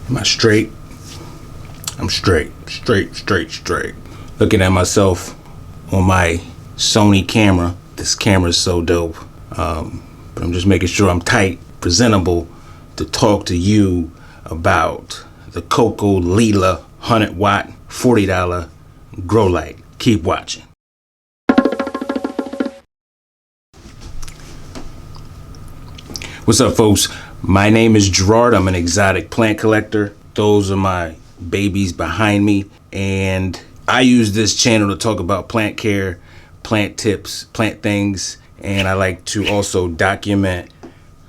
Am I straight? I'm straight. Looking at myself on my Sony camera. This camera is so dope. But I'm just making sure I'm tight, presentable to talk to you about the Cokolila 100-watt, $40 grow light. Keep watching. What's up, folks? My name is Gerard. I'm an exotic plant collector. Those are my babies behind me. And I use this channel to talk about plant care, plant tips, plant things. And I like to also document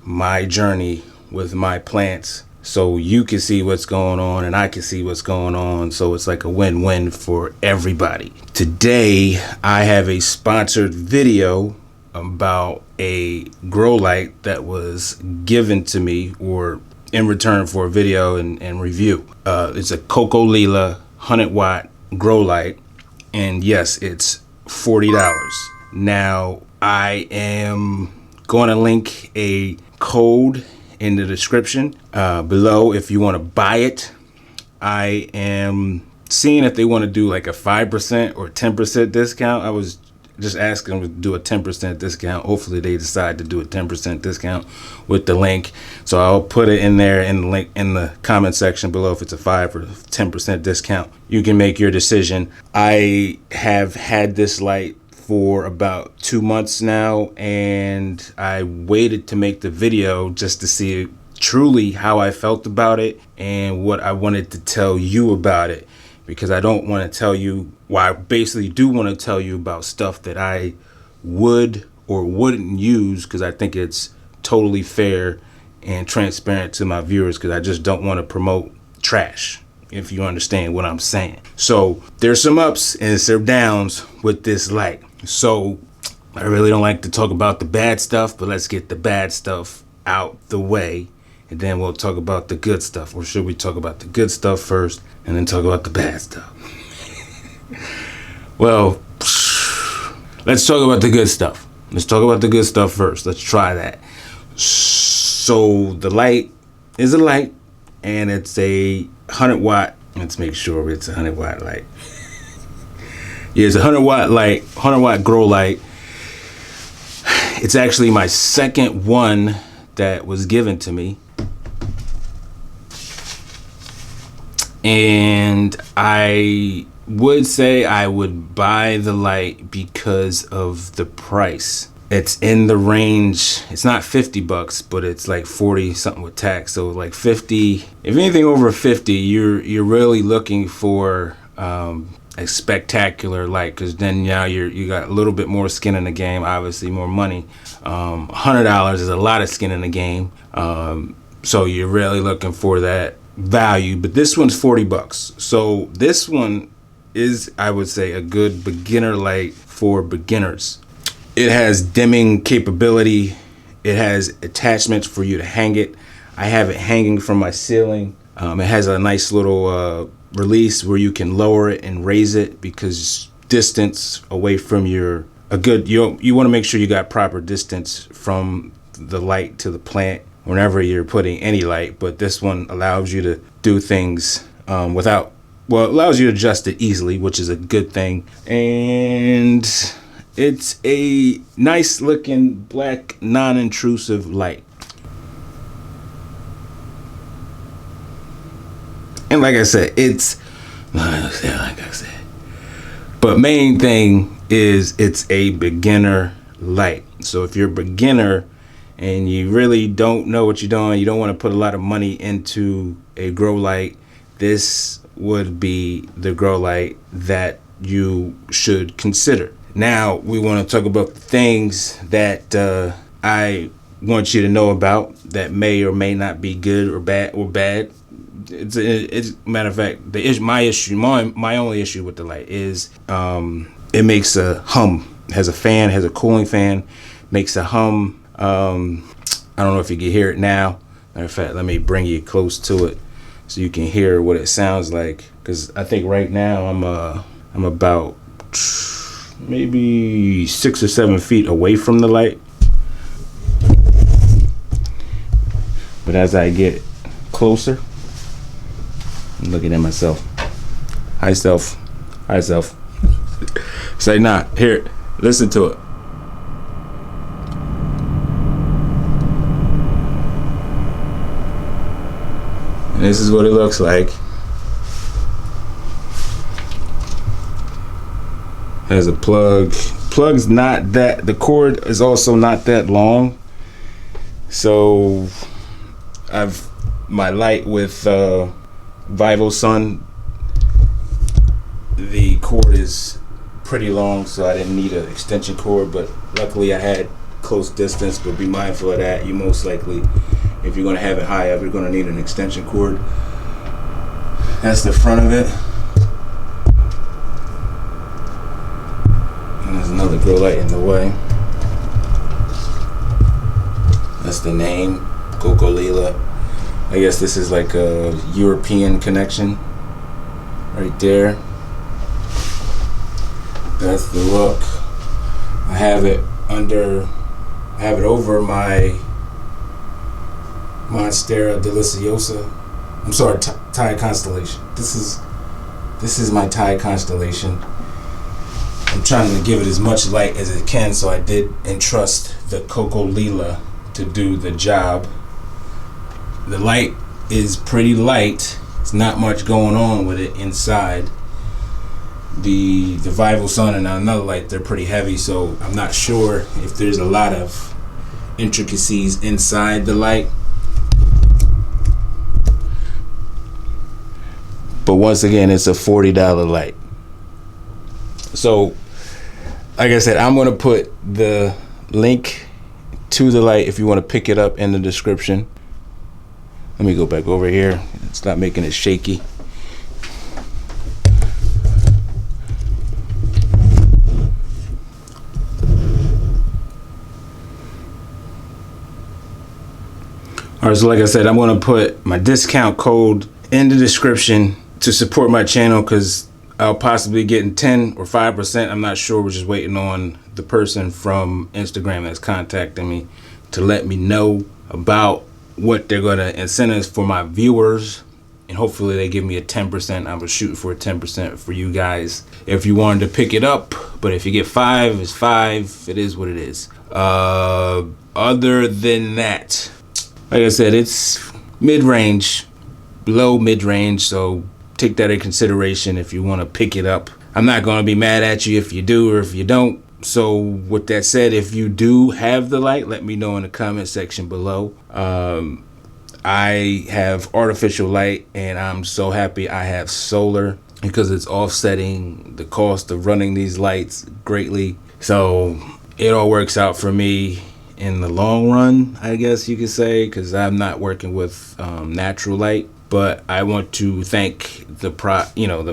my journey with my plants so you can see what's going on and I can see what's going on. So it's like a win-win for everybody. Today, I have a sponsored video about a grow light that was given to me or in return for a video and review. It's a Cokolila 100-watt grow light, and yes, it's $40. Now, I am going to link a code in the description below if you want to buy it. I am seeing if they want to do like a 5% or 10% discount. I was just asking them to do a 10% discount. Hopefully they decide to do a 10% discount with the link. So I'll put it in there in the link in the comment section below if it's a 5 or 10% discount. You can make your decision. I have had this light for about 2 months now, and I waited to make the video just to see truly how I felt about it and what I wanted to tell you about it. Because I don't want to tell you, well, I basically do want to tell you about stuff that I would or wouldn't use, because I think it's totally fair and transparent to my viewers, because I just don't want to promote trash, if you understand what I'm saying. So there's some ups and some downs with this light. So I really don't like to talk about the bad stuff, but let's get the bad stuff out the way. And then we'll talk about the good stuff. Or should we talk about the good stuff first and then talk about the bad stuff? Well, let's talk about the good stuff. Let's talk about the good stuff first. Let's try that. So the light is a light, and it's a 100-watt. Let's make sure it's a 100-watt light. Yeah, it's a 100-watt light, 100-watt grow light. It's actually my second one that was given to me. And I would say I would buy the light because of the price. It's in the range, it's not $50, but it's like 40 something with tax. So like 50, if anything over 50, you're really looking for a spectacular light, because then now you got a little bit more skin in the game, obviously more money. $100 is a lot of skin in the game. So you're really looking for that value, but this one's $40. So this one is, I would say, a good beginner light for beginners. It has dimming capability. It has attachments for you to hang it. I have it hanging from my ceiling. It has a nice little release where you can lower it and raise it, because distance away from you want to make sure you got proper distance from the light to the plant whenever you're putting any light. But this one allows you to do things it allows you to adjust it easily, which is a good thing. And it's a nice looking black non-intrusive light. And like I said, but main thing is it's a beginner light. So if you're a beginner and you really don't know what you're doing, you don't want to put a lot of money into a grow light, this would be the grow light that you should consider. Now we want to talk about the things that I want you to know about that may or may not be good or bad. It's matter of fact, my only issue with the light is it makes a hum. It has a fan, has a cooling fan, makes a hum. I don't know if you can hear it now. Matter of fact, let me bring you close to it so you can hear what it sounds like. Because I think right now I'm about maybe 6 or 7 feet away from the light. But as I get closer, I'm looking at myself. Hi, self. Hi, self. Say, nah, here, listen to it. And this is what it looks like. Has a plug. Plug's not that, the cord is also not that long. So I've my light with Vivo Sun, the cord is pretty long, so I didn't need an extension cord, but luckily I had close distance. But be mindful of that. You most likely, if you're going to have it high up, you're going to need an extension cord. That's the front of it. And there's another grow light in the way. That's the name, Cokolila. I guess this is like a European connection right there. That's the look. I have it over my Monstera Deliciosa. I'm sorry, Thai Constellation. This is my Thai Constellation. I'm trying to give it as much light as it can, so I did entrust the Cokolila to do the job. The light is pretty light. It's not much going on with it inside. The Vivo Sun and another light, they're pretty heavy, so I'm not sure if there's a lot of intricacies inside the light. But once again, it's a $40 light. So, like I said, I'm going to put the link to the light if you want to pick it up in the description. Let me go back over here. Stop making it shaky. Alright, so like I said, I'm going to put my discount code in the description to support my channel, because I'll possibly get 10 or 5%. I'm not sure. We're just waiting on the person from Instagram that's contacting me to let me know about what they're going to incentives for my viewers. And hopefully they give me a 10%. I was shooting for a 10% for you guys if you wanted to pick it up. But if you get 5, it's 5. It is what it is. Other than that, like I said, it's mid-range, below mid-range, so take that in consideration if you want to pick it up. I'm not going to be mad at you if you do or if you don't. So with that said, if you do have the light, let me know in the comment section below. I have artificial light, and I'm so happy I have solar, because it's offsetting the cost of running these lights greatly. So it all works out for me in the long run, I guess you could say, because I'm not working with natural light. But I want to thank the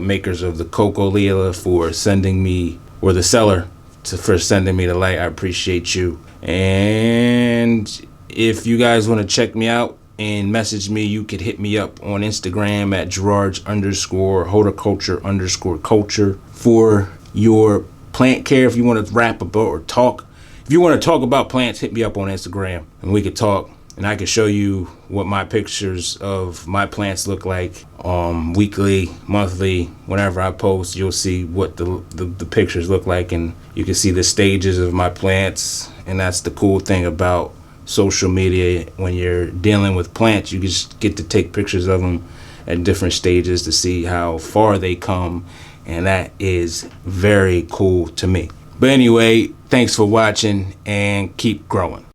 makers of the Cokolila for sending me, or the seller for sending me the light. I appreciate you. And if you guys want to check me out and message me, you could hit me up on Instagram at Gerard_horticulture_culture for your plant care. If you want to rap about or talk, if you want to talk about plants, hit me up on Instagram and we could talk. And I can show you what my pictures of my plants look like weekly, monthly. Whenever I post, you'll see what the pictures look like, and you can see the stages of my plants. And that's the cool thing about social media. When you're dealing with plants, you just get to take pictures of them at different stages to see how far they come. And that is very cool to me. But anyway, thanks for watching, and keep growing.